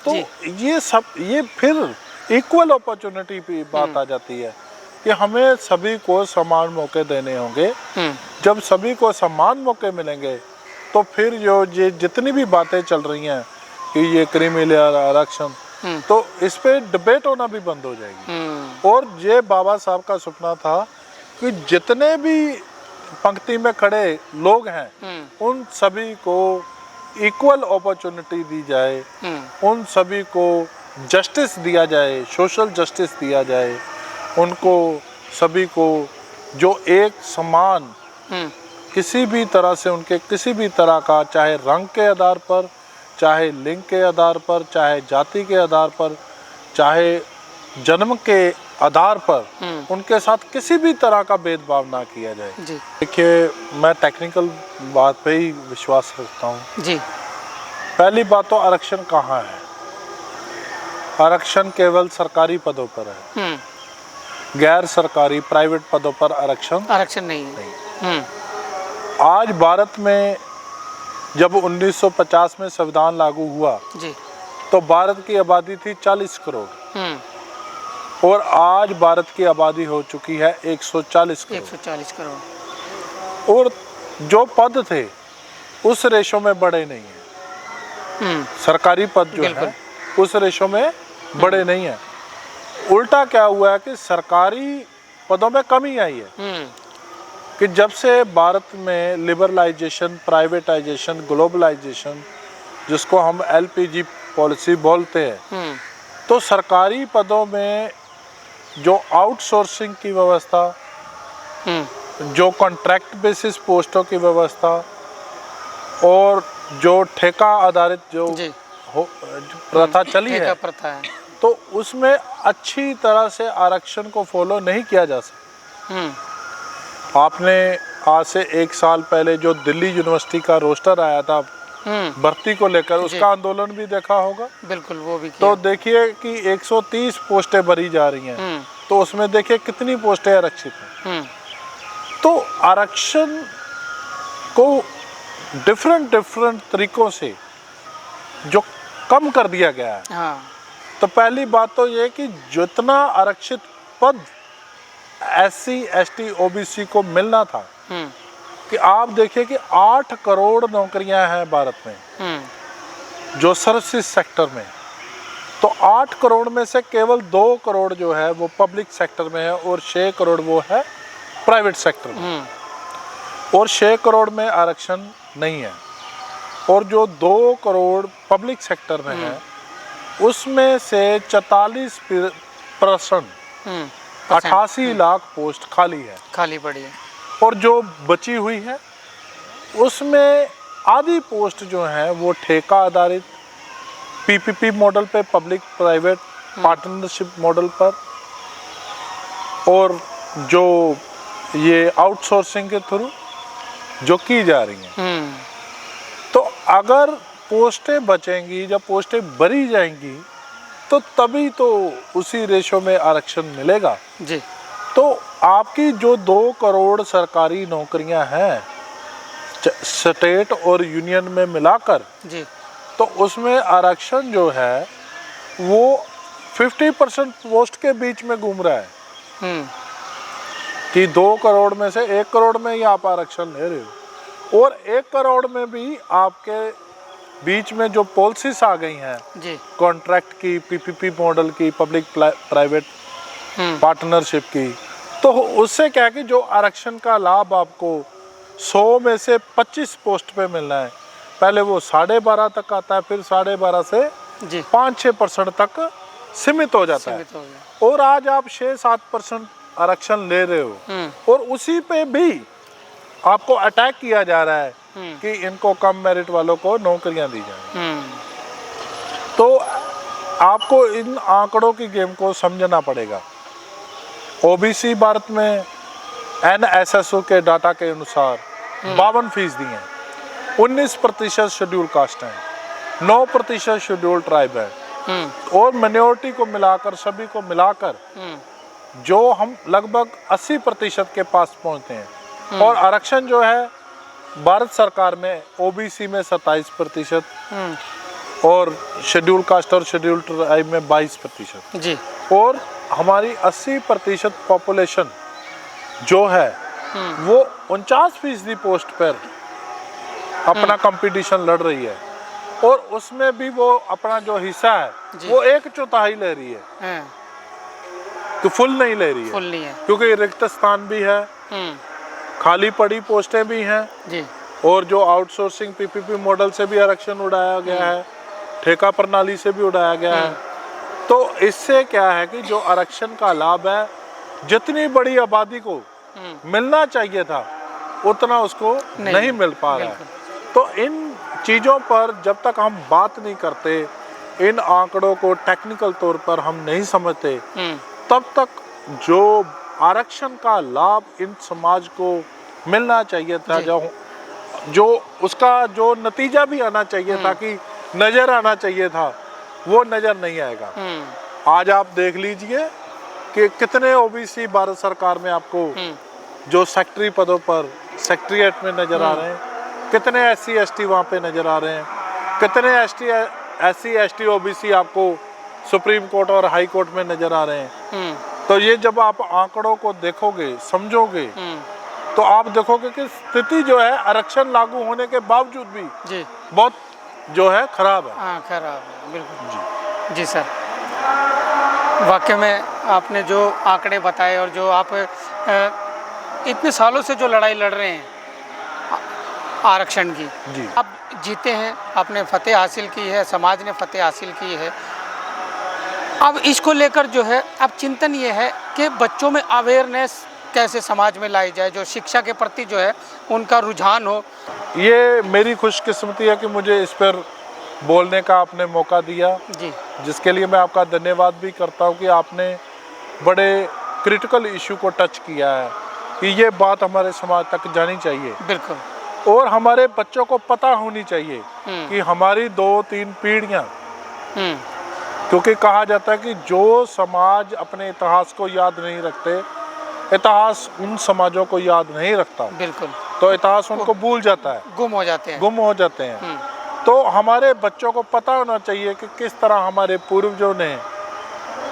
तो ये सब, ये फिर इक्वल अपॉर्चुनिटी पे बात आ जाती है कि हमें सभी को समान मौके देने होंगे। जब सभी को समान मौके मिलेंगे तो फिर जो ये जितनी भी बातें चल रही हैं कि ये क्रीमी लेयर आरक्षण, तो इस पे डिबेट होना भी बंद हो जाएगी। और ये बाबा साहब का सपना था कि जितने भी पंक्ति में खड़े लोग हैं उन सभी को इक्वल अपॉर्चुनिटी दी जाए, उन सभी को जस्टिस दिया जाए, सोशल जस्टिस दिया जाए, उनको सभी को जो एक समान किसी भी तरह से उनके किसी भी तरह का, चाहे रंग के आधार पर, चाहे लिंग के आधार पर, चाहे जाति के आधार पर, चाहे जन्म के आधार पर, उनके साथ किसी भी तरह का भेदभाव ना किया जाए। देखिए, मैं टेक्निकल बात पे ही विश्वास रखता हूँ जी। पहली बात तो आरक्षण कहाँ है? आरक्षण केवल सरकारी पदों पर है, गैर सरकारी प्राइवेट पदों पर आरक्षण नहीं है। आज भारत में जब 1950 में संविधान लागू हुआ जी, तो भारत की आबादी थी 40 करोड़ और आज भारत की आबादी हो चुकी है 140 करोड़। और जो पद थे उस रेशो में बड़े नहीं है, सरकारी पद जो है उस रेशो में बड़े नहीं है। उल्टा क्या हुआ है कि सरकारी पदों में कमी आई है कि जब से भारत में लिबरलाइजेशन, प्राइवेटाइजेशन, ग्लोबलाइजेशन, जिसको हम LPG पॉलिसी बोलते हैं, तो सरकारी पदों में जो आउटसोर्सिंग की व्यवस्था, जो कॉन्ट्रैक्ट बेसिस पोस्टों की व्यवस्था और जो ठेका आधारित जो प्रथा चली है, तो उसमें अच्छी तरह से आरक्षण को फॉलो नहीं किया जा सकता। आपने आज से 1 साल पहले जो दिल्ली यूनिवर्सिटी का रोस्टर आया था भर्ती को लेकर, उसका आंदोलन भी देखा होगा। बिल्कुल, वो भी किया। तो देखिए कि 130 पोस्टें भरी जा रही हैं, तो उसमें देखिए कितनी पोस्टें आरक्षित हैं। तो आरक्षण को डिफरेंट तरीकों से जो कम कर दिया गया है। तो पहली बात तो ये कि जितना आरक्षित पद SC, ST, OBC को मिलना था, कि आप देखिए कि 8 करोड़ नौकरियां हैं भारत में जो सर्विस सेक्टर में, तो 8 करोड़ में से केवल 2 करोड़ जो है वो पब्लिक सेक्टर में है और 6 करोड़ वो है प्राइवेट सेक्टर में। और 6 करोड़ में आरक्षण नहीं है। और जो 2 करोड़ पब्लिक सेक्टर में है उसमें से 44% 88 लाख पोस्ट खाली पड़ी है। और जो बची हुई है उसमें आधी पोस्ट जो है वो ठेका आधारित PPP मॉडल पे, पब्लिक प्राइवेट पार्टनरशिप मॉडल पर, और जो ये आउटसोर्सिंग के थ्रू जो की जा रही हैं। तो अगर पोस्टें बचेंगी, जब पोस्टें भरी जाएंगी तो तभी तो उसी रेशो में आरक्षण मिलेगा जी। तो आपकी जो 2 करोड़ सरकारी नौकरियां हैं स्टेट और यूनियन में मिलाकर जी, तो उसमें आरक्षण जो है वो 50% पोस्ट के बीच में घूम रहा है कि 2 करोड़ में से 1 करोड़ में ही आप आरक्षण ले रहे हो, और 1 करोड़ में भी आपके बीच में जो पॉलिसीज आ गई हैं जी, कॉन्ट्रैक्ट की, PPP मॉडल की, पब्लिक प्राइवेट पार्टनरशिप की, तो उससे क्या है कि जो आरक्षण का लाभ आपको 100 में से 25 पोस्ट पे मिलना है, पहले वो 12.5 तक आता है, फिर 12.5 से 5-6% तक सीमित हो जाता है। और आज आप 6-7% आरक्षण ले रहे हो और उसी पे भी आपको अटैक किया जा रहा है कि इनको कम मेरिट वालों को नौकरियां दी जाएं। तो आपको इन आंकड़ों की गेम को समझना पड़ेगा। ओबीसी भारत में NSSO के डाटा के अनुसार 52% हैं, 19% शेड्यूल कास्ट हैं, 9% शेड्यूल ट्राइब है, और माइनॉरिटी को मिलाकर, सभी को मिलाकर जो हम लगभग 80% के पास पहुंचते हैं। और आरक्षण जो है भारत सरकार में ओबीसी में 27% और शेड्यूल कास्ट और शेड्यूल ट्राइब में 22% जी। और हमारी 80% पॉपुलेशन जो है वो 49% पोस्ट पर अपना कंपटीशन लड़ रही है, और उसमें भी वो अपना जो हिस्सा है वो 1/4 ले रही है, तो फुल नहीं ले रही है, फुल नहीं है, क्योंकि रिक्त स्थान भी है, खाली पड़ी पोस्टें भी हैं जी। और जो आउटसोर्सिंग PPP मॉडल से भी आरक्षण उड़ाया गया है, ठेका प्रणाली से भी उड़ाया गया है। तो इससे क्या है कि जो आरक्षण का लाभ है जितनी बड़ी आबादी को मिलना चाहिए था उतना उसको नहीं मिल पा रहा है। तो इन चीज़ों पर जब तक हम बात नहीं करते, इन आंकड़ों को टेक्निकल तौर पर हम नहीं समझते, तब तक जो आरक्षण का लाभ इन समाज को मिलना चाहिए था, जो उसका जो नतीजा भी आना चाहिए था, कि नजर आना चाहिए था, वो नजर नहीं आएगा। आज आप देख लीजिए कि कितने ओबीसी भारत सरकार में आपको जो सेक्रेटरी पदों पर सेक्रेटरीट में नजर आ रहे हैं, कितने SC ST वहाँ पे नजर आ रहे हैं, कितने SC ST OBC आपको सुप्रीम कोर्ट और हाई कोर्ट में नजर आ रहे हैं। तो ये जब आप आंकड़ों को देखोगे, समझोगे, तो आप देखोगे कि स्थिति जो है आरक्षण लागू होने के बावजूद भी जी बहुत जो है खराब है। हाँ, खराब है, बिल्कुल जी सर। वाकई में आपने जो आंकड़े बताए और जो आप इतने सालों से जो लड़ाई लड़ रहे हैं आरक्षण की, जी, आप जीते हैं, आपने फतेह हासिल की है, समाज ने फतेह हासिल की है। अब इसको लेकर जो है अब चिंतन ये है कि बच्चों में अवेयरनेस कैसे समाज में लाई जाए, जो शिक्षा के प्रति जो है उनका रुझान हो। ये मेरी खुशकिस्मती है कि मुझे इस पर बोलने का आपने मौका दिया जी, जिसके लिए मैं आपका धन्यवाद भी करता हूँ कि आपने बड़े क्रिटिकल इशू को टच किया है, कि ये बात हमारे समाज तक जानी चाहिए। बिल्कुल। और हमारे बच्चों को पता होनी चाहिए कि हमारी 2-3 पीढ़ियाँ, क्योंकि कहा जाता है कि जो समाज अपने इतिहास को याद नहीं रखते, इतिहास उन समाजों को याद नहीं रखता। बिल्कुल। तो इतिहास उनको भूल जाता है, गुम हो जाते हैं, गुम हो जाते हैं। तो हमारे बच्चों को पता होना चाहिए कि किस तरह हमारे पूर्वजों ने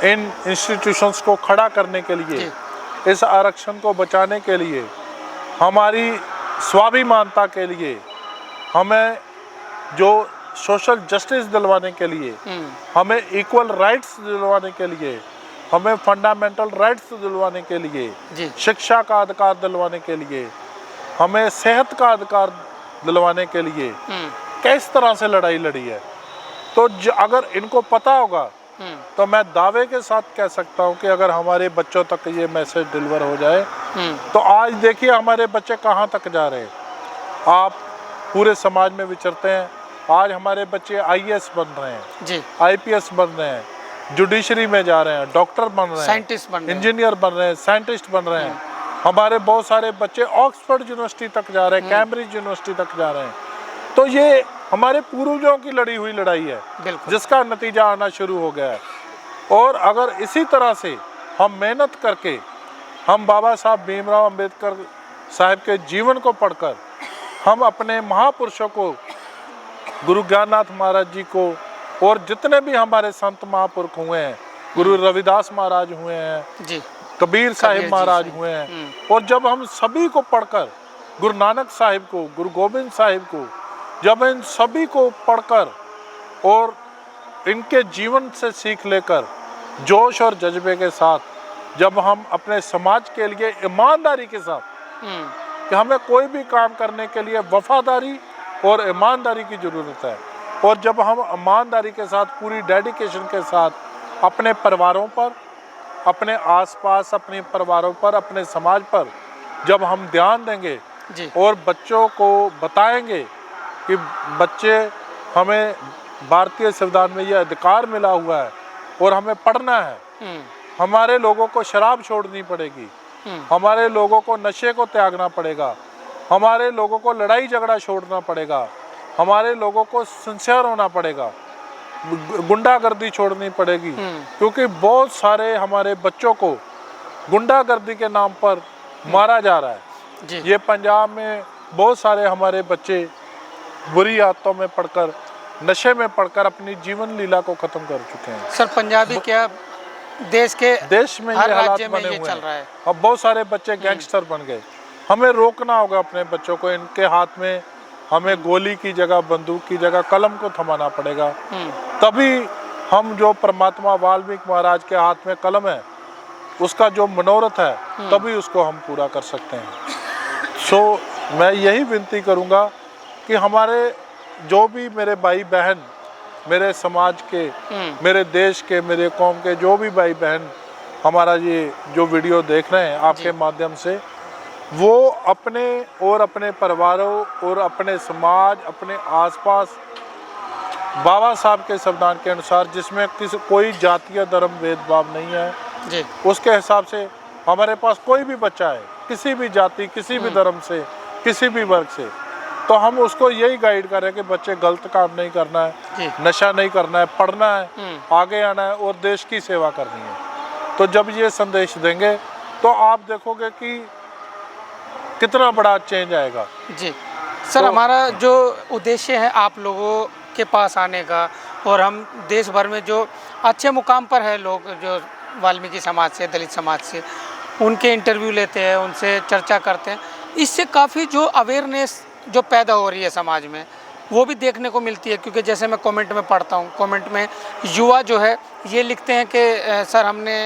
इन इंस्टीट्यूशंस को खड़ा करने के लिए, इस आरक्षण को बचाने के लिए, हमारी स्वाभिमानता के लिए, हमें जो सोशल जस्टिस दिलवाने के लिए, हमें इक्वल राइट्स दिलवाने के लिए, हमें फंडामेंटल राइट्स दिलवाने के लिए, शिक्षा का अधिकार दिलवाने के लिए, हमें सेहत का अधिकार दिलवाने के लिए किस तरह से लड़ाई लड़ी है। तो अगर इनको पता होगा तो मैं दावे के साथ कह सकता हूँ कि अगर हमारे बच्चों तक ये मैसेज डिलीवर हो जाए तो आज देखिए हमारे बच्चे कहाँ तक जा रहे हैं। आप पूरे समाज में विचरते हैं, आज हमारे बच्चे IAS बन रहे हैं, IPS बन रहे हैं, जुडिशरी में जा रहे हैं, डॉक्टर बन रहे हैं, साइंटिस्ट बन रहे हैं, इंजीनियर बन रहे हैं, साइंटिस्ट बन रहे हैं। हमारे बहुत सारे बच्चे ऑक्सफोर्ड यूनिवर्सिटी तक जा रहे हैं, कैम्ब्रिज यूनिवर्सिटी तक जा रहे हैं। तो ये हमारे पूर्वजों की लड़ी हुई लड़ाई है जिसका नतीजा आना शुरू हो गया है। और अगर इसी तरह से हम मेहनत करके, हम बाबा साहब भीमराव अंबेडकर साहब के जीवन को पढ़कर, हम अपने महापुरुषों को, गुरु ज्ञाननाथ महाराज जी को, और जितने भी हमारे संत महापुरुष हुए हैं, गुरु रविदास महाराज हुए हैं, कबीर साहिब महाराज हुए हैं, और जब हम सभी को पढ़कर, गुरु नानक साहिब को, गुरु गोविंद साहिब को, जब इन सभी को पढ़कर और इनके जीवन से सीख लेकर जोश और जज्बे के साथ, जब हम अपने समाज के लिए ईमानदारी के साथ, कि हमें कोई भी काम करने के लिए वफादारी और ईमानदारी की ज़रूरत है, और जब हम ईमानदारी के साथ, पूरी डेडिकेशन के साथ अपने परिवारों पर, अपने आसपास, अपने परिवारों पर, अपने समाज पर जब हम ध्यान देंगे जी। और बच्चों को बताएंगे कि बच्चे, हमें भारतीय संविधान में ये अधिकार मिला हुआ है और हमें पढ़ना है। हमारे लोगों को शराब छोड़नी पड़ेगी, हमारे लोगों को नशे को त्यागना पड़ेगा, हमारे लोगों को लड़ाई झगड़ा छोड़ना पड़ेगा, हमारे लोगों को सिंसियर होना पड़ेगा, गुंडागर्दी छोड़नी पड़ेगी। क्योंकि बहुत सारे हमारे बच्चों को गुंडागर्दी के नाम पर मारा जा रहा है। जी। ये पंजाब में बहुत सारे हमारे बच्चे बुरी आदतों में पड़कर, नशे में पड़कर अपनी जीवन लीला को खत्म कर चुके हैं। सर पंजाबी क्या देश में हर ये हालात राज्य में बने ये हुए चल हैं। रहा है। अब बहुत सारे बच्चे गैंगस्टर बन गए। हमें रोकना होगा अपने बच्चों को। इनके हाथ में हमें गोली की जगह, बंदूक की जगह कलम को थमाना पड़ेगा। तभी हम, जो परमात्मा वाल्मीकि महाराज के हाथ में कलम है, उसका जो मनोरथ है, तभी उसको हम पूरा कर सकते हैं। मैं यही विनती करूंगा कि हमारे जो भी मेरे भाई बहन, मेरे समाज के, मेरे देश के, मेरे कौम के जो भी भाई बहन हमारा ये जो वीडियो देख रहे हैं आपके माध्यम से, वो अपने और अपने परिवारों और अपने समाज, अपने आसपास बाबा साहब के संविधान के अनुसार, जिसमें कोई जातीय धर्म भेदभाव नहीं है जी, उसके हिसाब से हमारे पास कोई भी बच्चा है, किसी भी जाति, किसी भी धर्म से, किसी भी वर्ग से, तो हम उसको यही गाइड करें कि बच्चे गलत काम नहीं करना है, नशा नहीं करना है, पढ़ना है, आगे आना है और देश की सेवा करनी है। तो जब ये संदेश देंगे तो आप देखोगे कि कितना बड़ा चेंज आएगा। जी सर, हमारा जो उद्देश्य है आप लोगों के पास आने का, और हम देश भर में जो अच्छे मुकाम पर है लोग, जो वाल्मीकि समाज से, दलित समाज से, उनके इंटरव्यू लेते हैं, उनसे चर्चा करते हैं, इससे काफ़ी जो अवेयरनेस जो पैदा हो रही है समाज में, वो भी देखने को मिलती है। क्योंकि जैसे मैं कमेंट में पढ़ता हूँ, कमेंट में युवा जो है ये लिखते हैं कि सर हमने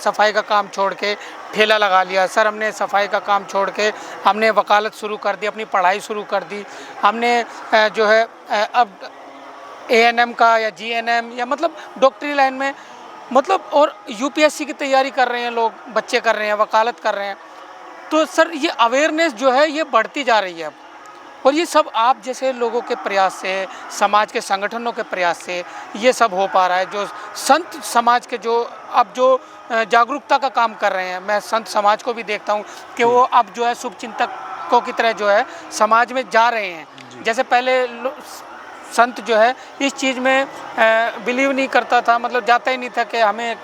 सफाई का काम छोड़ के ठेला लगा लिया, सर हमने सफाई का काम छोड़ के हमने वकालत शुरू कर दी, अपनी पढ़ाई शुरू कर दी, हमने जो है अब ANM का या GNM या मतलब डॉक्टरी लाइन में, मतलब और UPSC की तैयारी कर रहे हैं लोग, बच्चे कर रहे हैं, वकालत कर रहे हैं। तो सर ये अवेयरनेस जो है ये बढ़ती जा रही है अब, और ये सब आप जैसे लोगों के प्रयास से, समाज के संगठनों के प्रयास से ये सब हो पा रहा है। जो संत समाज के जो अब जो जागरूकता का काम कर रहे हैं, मैं संत समाज को भी देखता हूँ कि वो अब जो है शुभचिंतकों की तरह जो है समाज में जा रहे हैं। जैसे पहले संत जो है इस चीज़ में बिलीव नहीं करता था, मतलब जाता ही नहीं था कि हमें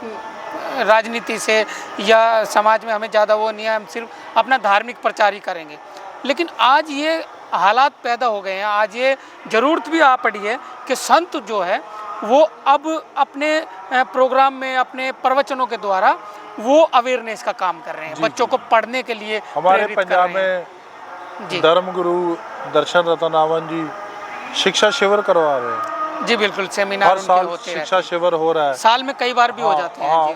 राजनीति से या समाज में हमें ज़्यादा वो नहीं है, हम सिर्फ अपना धार्मिक प्रचार ही करेंगे। लेकिन आज ये हालात पैदा हो गए हैं, आज ये ज़रूरत भी आ पड़ी है कि संत जो है वो अब अपने प्रोग्राम में, अपने प्रवचनों के द्वारा वो अवेयरनेस का काम कर रहे हैं, बच्चों को पढ़ने के लिए हमारे पंजाब में धर्मगुरु दर्शन रतनावन जी शिक्षा शिविर करवा रहे हैं। जी बिल्कुल, सेमिनार हर साल शिक्षा शिविर हो रहा है, साल में कई बार भी हो जाते हैं। हाँ,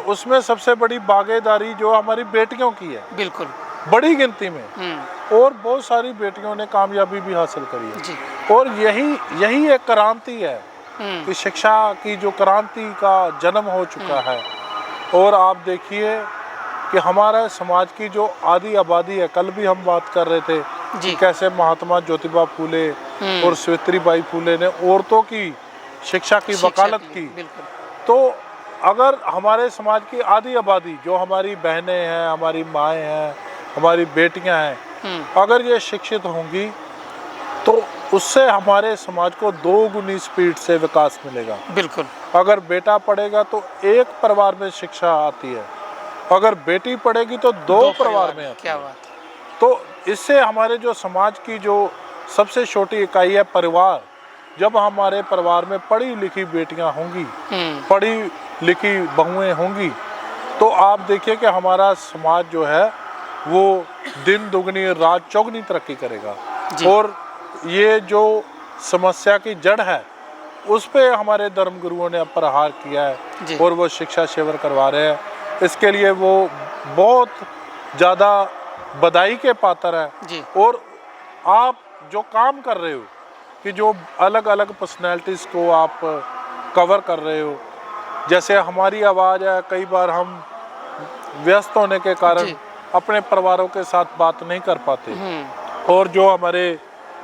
उसमें सबसे बड़ी भागीदारी जो हमारी बेटियों की है, बिल्कुल बड़ी गिनती में, और बहुत सारी बेटियों ने कामयाबी भी हासिल करी है जी। और यही एक क्रांति है कि शिक्षा की जो क्रांति का जन्म हो चुका है। और आप देखिए कि हमारा समाज की जो आधी आबादी है, कल भी हम बात कर रहे थे कि कैसे महात्मा ज्योतिबा फूले और सावित्रीबाई फूले ने औरतों की शिक्षा की वकालत की। तो अगर हमारे समाज की आधी आबादी, जो हमारी बहनें हैं, हमारी माएँ हैं, हमारी बेटियां हैं, अगर ये शिक्षित होंगी तो उससे हमारे समाज को 2 गुनी स्पीड से विकास मिलेगा। बिल्कुल, अगर बेटा पढ़ेगा तो एक परिवार में शिक्षा आती है, अगर बेटी पढ़ेगी तो 2 परिवार में आती है। बात। तो इससे हमारे जो समाज की जो सबसे छोटी इकाई है परिवार, जब हमारे परिवार में पढ़ी लिखी बेटियां होंगी, पढ़ी लिखी बहुएं होंगी, तो आप देखिए कि हमारा समाज जो है वो दिन दुगनी रात चौगनी तरक्की करेगा। और ये जो समस्या की जड़ है उस पे हमारे धर्मगुरुओं ने प्रहार किया है और वो शिक्षा शिविर करवा रहे हैं। इसके लिए वो बहुत ज़्यादा बधाई के पात्र है। और आप जो काम कर रहे हो कि जो अलग अलग पर्सनैलिटीज़ को आप कवर कर रहे हो, जैसे हमारी आवाज़ है, कई बार हम व्यस्त होने के कारण अपने परिवारों के साथ बात नहीं कर पाते। और जो हमारे,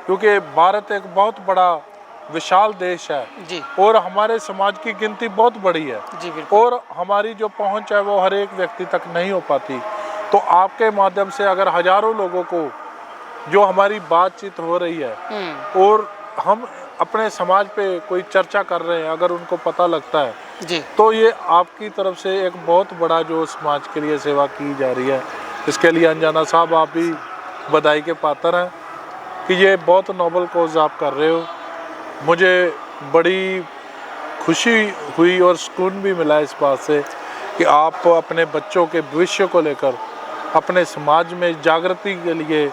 क्योंकि भारत एक बहुत बड़ा विशाल देश है जी और हमारे समाज की गिनती बहुत बड़ी है जी बिल्कुल। और हमारी जो पहुंच है वो हर एक व्यक्ति तक नहीं हो पाती। तो आपके माध्यम से अगर हजारों लोगों को जो हमारी बातचीत हो रही है और हम अपने समाज पे कोई चर्चा कर रहे हैं, अगर उनको पता लगता है जी तो ये आपकी तरफ से एक बहुत बड़ा जो समाज के लिए सेवा की जा रही है, इसके लिए अंजना साहब आप भी बधाई के पात्र हैं कि ये बहुत नोबल कॉज आप कर रहे हो। मुझे बड़ी खुशी हुई और सुकून भी मिला इस बात से कि आप अपने बच्चों के भविष्य को लेकर अपने समाज में जागृति के लिए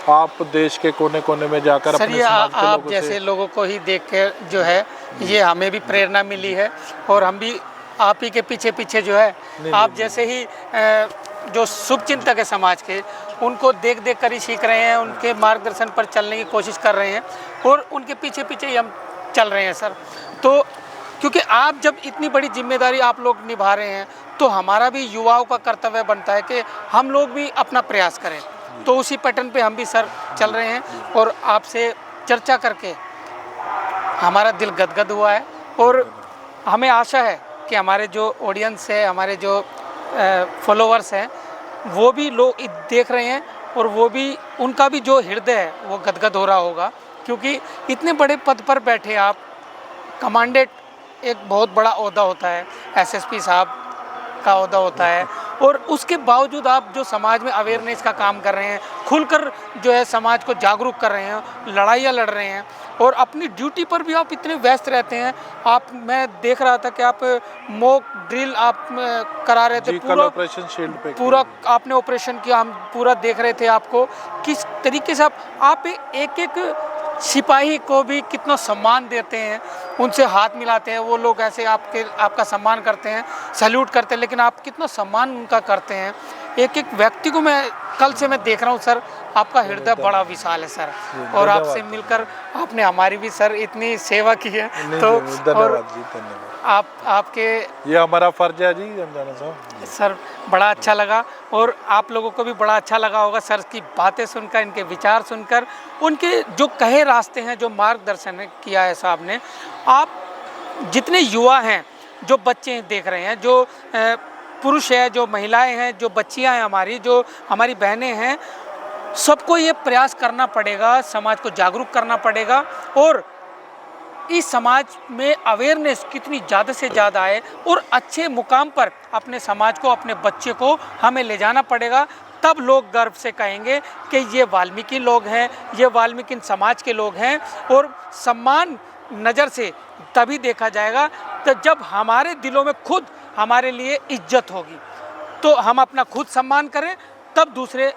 आप देश के कोने कोने में जाकर सर अपने ये समाज के आप लोगों जैसे से लोगों को ही देख के जो है ये हमें भी प्रेरणा मिली है और हम भी आप ही के पीछे पीछे जो है आप जैसे ही जो शुभ चिंतक है समाज के, उनको देख देख कर ही सीख रहे हैं, उनके मार्गदर्शन पर चलने की कोशिश कर रहे हैं और उनके पीछे पीछे ही हम चल रहे हैं सर। तो क्योंकि आप जब इतनी बड़ी जिम्मेदारी आप लोग निभा रहे हैं तो हमारा भी युवाओं का कर्तव्य बनता है कि हम लोग भी अपना प्रयास करें। तो उसी पैटर्न पे हम भी सर चल रहे हैं और आपसे चर्चा करके हमारा दिल गदगद हुआ है और हमें आशा है कि हमारे जो ऑडियंस है, हमारे जो फॉलोअर्स हैं, वो भी लोग देख रहे हैं और वो भी उनका भी जो हृदय है वो गदगद हो रहा होगा, क्योंकि इतने बड़े पद पर बैठे आप, कमांडेंट एक बहुत बड़ा ओहदा होता है, एसएसपी साहब का ओहदा होता है और उसके बावजूद आप जो समाज में अवेयरनेस का काम कर रहे हैं, खुलकर जो है समाज को जागरूक कर रहे हैं, लड़ाइयाँ लड़ रहे हैं और अपनी ड्यूटी पर भी आप इतने व्यस्त रहते हैं। आप, मैं देख रहा था कि आप मॉक ड्रिल आप करा रहे थे, कल ऑपरेशन शील्ड पे पूरा आपने ऑपरेशन किया, हम पूरा देख रहे थे आपको किस तरीके से आप एक एक सिपाही को भी कितना सम्मान देते हैं, उनसे हाथ मिलाते हैं, वो लोग ऐसे आपका सम्मान करते हैं, सैल्यूट करते हैं, लेकिन आप कितना सम्मान उनका करते हैं। एक एक व्यक्ति को मैं कल से मैं देख रहा हूँ सर, आपका हृदय बड़ा विशाल है सर और आपसे मिलकर आपने हमारी भी सर इतनी सेवा की है। तो धन्यवाद जी, धन्यवाद। आपके ये हमारा फर्ज है जी अंजना साहब। सर बड़ा अच्छा लगा और आप लोगों को भी बड़ा अच्छा लगा होगा सर की बातें सुनकर, इनके विचार सुनकर, उनके जो कहे रास्ते हैं, जो मार्गदर्शन किया है साहब ने। आप जितने युवा हैं, जो बच्चे देख रहे हैं, जो पुरुष है, जो महिलाएं हैं, जो बच्चियां हैं हमारी, जो हमारी बहनें हैं, सबको ये प्रयास करना पड़ेगा, समाज को जागरूक करना पड़ेगा और इस समाज में अवेयरनेस कितनी ज़्यादा से ज़्यादा आए और अच्छे मुकाम पर अपने समाज को, अपने बच्चे को हमें ले जाना पड़ेगा। तब लोग गर्व से कहेंगे कि ये वाल्मीकि लोग हैं, ये वाल्मीकि समाज के लोग हैं और सम्मान नज़र से तभी देखा जाएगा तो जब हमारे दिलों में खुद हमारे लिए इज्जत होगी। तो हम अपना खुद सम्मान करें, तब दूसरे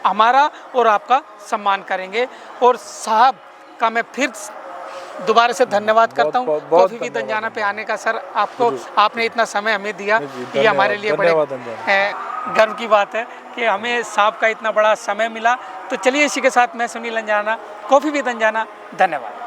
हमारा और आपका सम्मान करेंगे। और साहब का मैं फिर दोबारा से धन्यवाद करता हूँ कॉफ़ी विद अंजना पे आने का। सर आपको, आपने इतना समय हमें दिया, ये हमारे लिए बड़े गर्व की बात है कि हमें साहब का इतना बड़ा समय मिला। तो चलिए इसी के साथ मैं सुनील अंजना, कॉफ़ी विद अंजना, धन्यवाद।